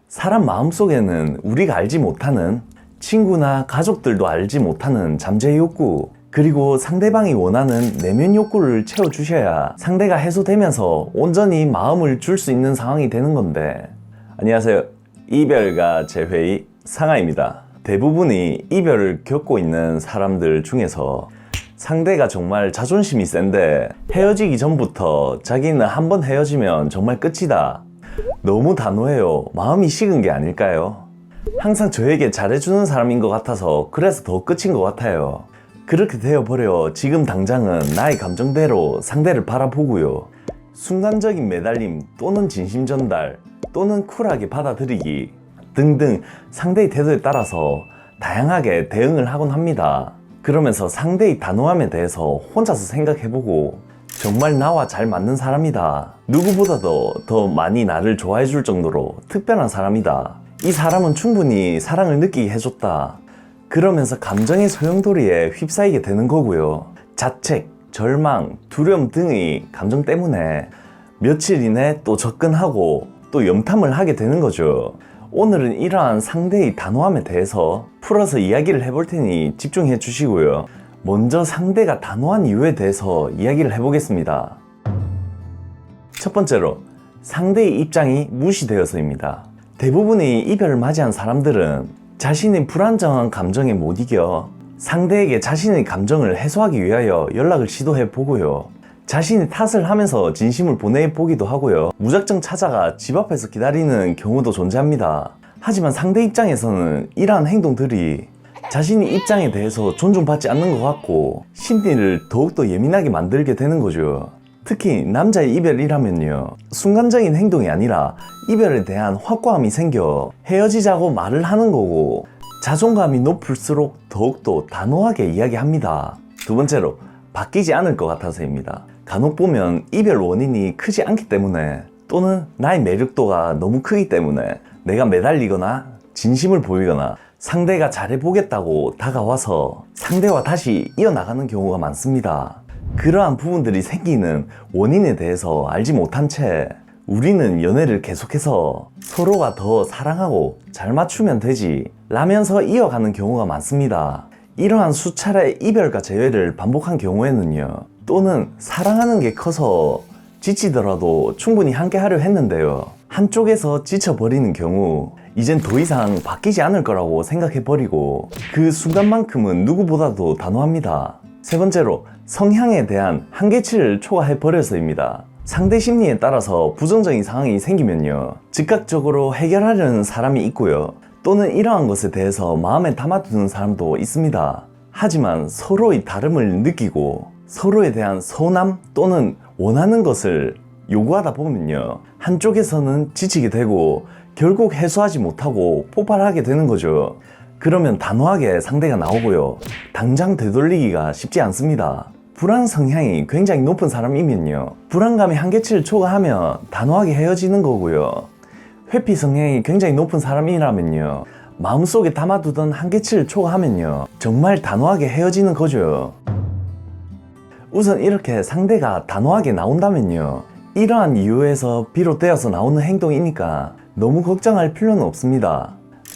사람 마음속에는 우리가 알지 못하는, 친구나 가족들도 알지 못하는 잠재 욕구, 그리고 상대방이 원하는 내면 욕구를 채워주셔야 상대가 해소되면서 온전히 마음을 줄 수 있는 상황이 되는 건데. 안녕하세요. 이별가 재회의 상하입니다. 대부분이 이별을 겪고 있는 사람들 중에서 상대가 정말 자존심이 센데 헤어지기 전부터 자기는 한번 헤어지면 정말 끝이다, 너무 단호해요, 마음이 식은 게 아닐까요? 항상 저에게 잘해주는 사람인 것 같아서 그래서 더 끝인 것 같아요. 그렇게 되어버려 지금 당장은 나의 감정대로 상대를 바라보고요, 순간적인 매달림 또는 진심 전달 또는 쿨하게 받아들이기 등등 상대의 태도에 따라서 다양하게 대응을 하곤 합니다. 그러면서 상대의 단호함에 대해서 혼자서 생각해보고 정말 나와 잘 맞는 사람이다, 누구보다도 더 많이 나를 좋아해 줄 정도로 특별한 사람이다, 이 사람은 충분히 사랑을 느끼게 해줬다, 그러면서 감정의 소용돌이에 휩싸이게 되는 거고요. 자책, 절망, 두려움 등의 감정 때문에 며칠 이내 또 접근하고 또 염탐을 하게 되는 거죠. 오늘은 이러한 상대의 단호함에 대해서 풀어서 이야기를 해볼 테니 집중해 주시고요. 먼저 상대가 단호한 이유에 대해서 이야기를 해보겠습니다. 첫 번째로, 상대의 입장이 무시되어서입니다. 대부분의 이별을 맞이한 사람들은 자신의 불안정한 감정에 못 이겨 상대에게 자신의 감정을 해소하기 위하여 연락을 시도해 보고요, 자신이 탓을 하면서 진심을 보내보기도 하고요, 무작정 찾아가 집 앞에서 기다리는 경우도 존재합니다. 하지만 상대 입장에서는 이러한 행동들이 자신의 입장에 대해서 존중받지 않는 것 같고 심리를 더욱더 예민하게 만들게 되는 거죠. 특히 남자의 이별이라면요, 순간적인 행동이 아니라 이별에 대한 확고함이 생겨 헤어지자고 말을 하는 거고 자존감이 높을수록 더욱더 단호하게 이야기합니다. 두 번째로, 바뀌지 않을 것 같아서입니다. 간혹 보면 이별 원인이 크지 않기 때문에 또는 나의 매력도가 너무 크기 때문에 내가 매달리거나 진심을 보이거나 상대가 잘해보겠다고 다가와서 상대와 다시 이어나가는 경우가 많습니다. 그러한 부분들이 생기는 원인에 대해서 알지 못한 채 우리는 연애를 계속해서 서로가 더 사랑하고 잘 맞추면 되지 라면서 이어가는 경우가 많습니다. 이러한 수차례 이별과 재회를 반복한 경우에는요, 또는 사랑하는 게 커서 지치더라도 충분히 함께 하려 했는데요, 한쪽에서 지쳐버리는 경우 이젠 더 이상 바뀌지 않을 거라고 생각해버리고 그 순간만큼은 누구보다도 단호합니다. 세 번째로, 성향에 대한 한계치를 초과해버려서입니다. 상대 심리에 따라서 부정적인 상황이 생기면요, 즉각적으로 해결하려는 사람이 있고요, 또는 이러한 것에 대해서 마음에 담아두는 사람도 있습니다. 하지만 서로의 다름을 느끼고 서로에 대한 서운함 또는 원하는 것을 요구하다 보면요, 한쪽에서는 지치게 되고 결국 해소하지 못하고 폭발하게 되는 거죠. 그러면 단호하게 상대가 나오고요, 당장 되돌리기가 쉽지 않습니다. 불안 성향이 굉장히 높은 사람이면요, 불안감이 한계치를 초과하면 단호하게 헤어지는 거고요, 회피 성향이 굉장히 높은 사람이라면요, 마음속에 담아두던 한계치를 초과하면요, 정말 단호하게 헤어지는 거죠. 우선 이렇게 상대가 단호하게 나온다면요, 이러한 이유에서 비롯되어서 나오는 행동이니까 너무 걱정할 필요는 없습니다.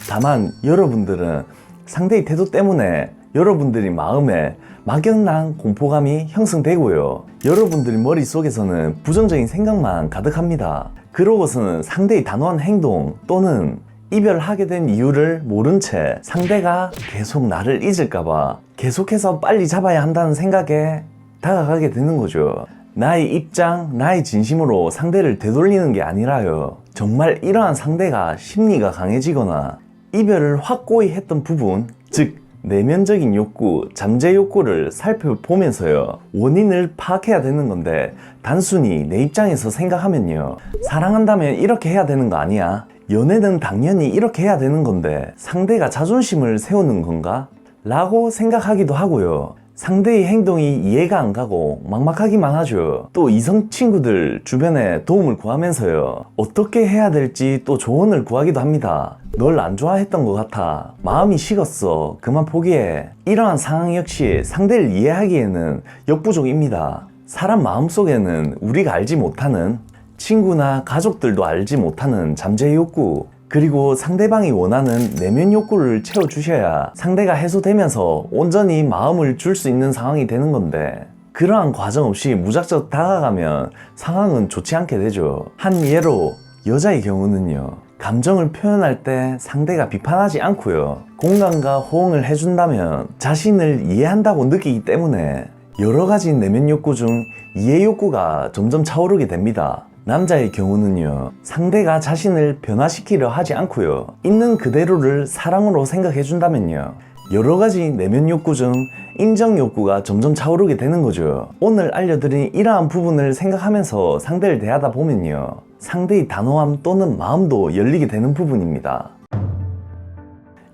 다만 여러분들은 상대의 태도 때문에 여러분들이 마음에 막연한 공포감이 형성되고요, 여러분들의 머릿속에서는 부정적인 생각만 가득합니다. 그러고서는 상대의 단호한 행동 또는 이별하게 된 이유를 모른 채 상대가 계속 나를 잊을까봐 계속해서 빨리 잡아야 한다는 생각에 다가가게 되는 거죠. 나의 입장, 나의 진심으로 상대를 되돌리는 게 아니라요, 정말 이러한 상대가 심리가 강해지거나 이별을 확고히 했던 부분, 즉 내면적인 욕구, 잠재 욕구를 살펴보면서요, 원인을 파악해야 되는 건데 단순히 내 입장에서 생각하면요, 사랑한다면 이렇게 해야 되는 거 아니야? 연애는 당연히 이렇게 해야 되는 건데 상대가 자존심을 세우는 건가? 라고 생각하기도 하고요, 상대의 행동이 이해가 안 가고 막막하기만 하죠. 또 이성 친구들 주변에 도움을 구하면서요, 어떻게 해야 될지 또 조언을 구하기도 합니다. 널 안 좋아했던 것 같아, 마음이 식었어, 그만 포기해. 이러한 상황 역시 상대를 이해하기에는 역부족입니다. 사람 마음속에는 우리가 알지 못하는, 친구나 가족들도 알지 못하는 잠재 욕구, 그리고 상대방이 원하는 내면 욕구를 채워주셔야 상대가 해소되면서 온전히 마음을 줄 수 있는 상황이 되는 건데, 그러한 과정 없이 무작정 다가가면 상황은 좋지 않게 되죠. 한 예로 여자의 경우는요, 감정을 표현할 때 상대가 비판하지 않고요, 공감과 호응을 해준다면 자신을 이해한다고 느끼기 때문에 여러 가지 내면 욕구 중 이해 욕구가 점점 차오르게 됩니다. 남자의 경우는요, 상대가 자신을 변화시키려 하지 않고요, 있는 그대로를 사랑으로 생각해준다면요, 여러 가지 내면 욕구 중 인정 욕구가 점점 차오르게 되는 거죠. 오늘 알려드린 이러한 부분을 생각하면서 상대를 대하다 보면요, 상대의 단호함 또는 마음도 열리게 되는 부분입니다.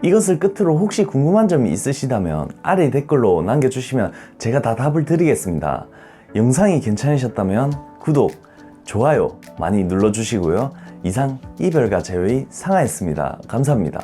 이것을 끝으로 혹시 궁금한 점이 있으시다면 아래 댓글로 남겨주시면 제가 다 답을 드리겠습니다. 영상이 괜찮으셨다면 구독, 좋아요 많이 눌러주시고요. 이상 이별과 재회의 상하였습니다. 감사합니다.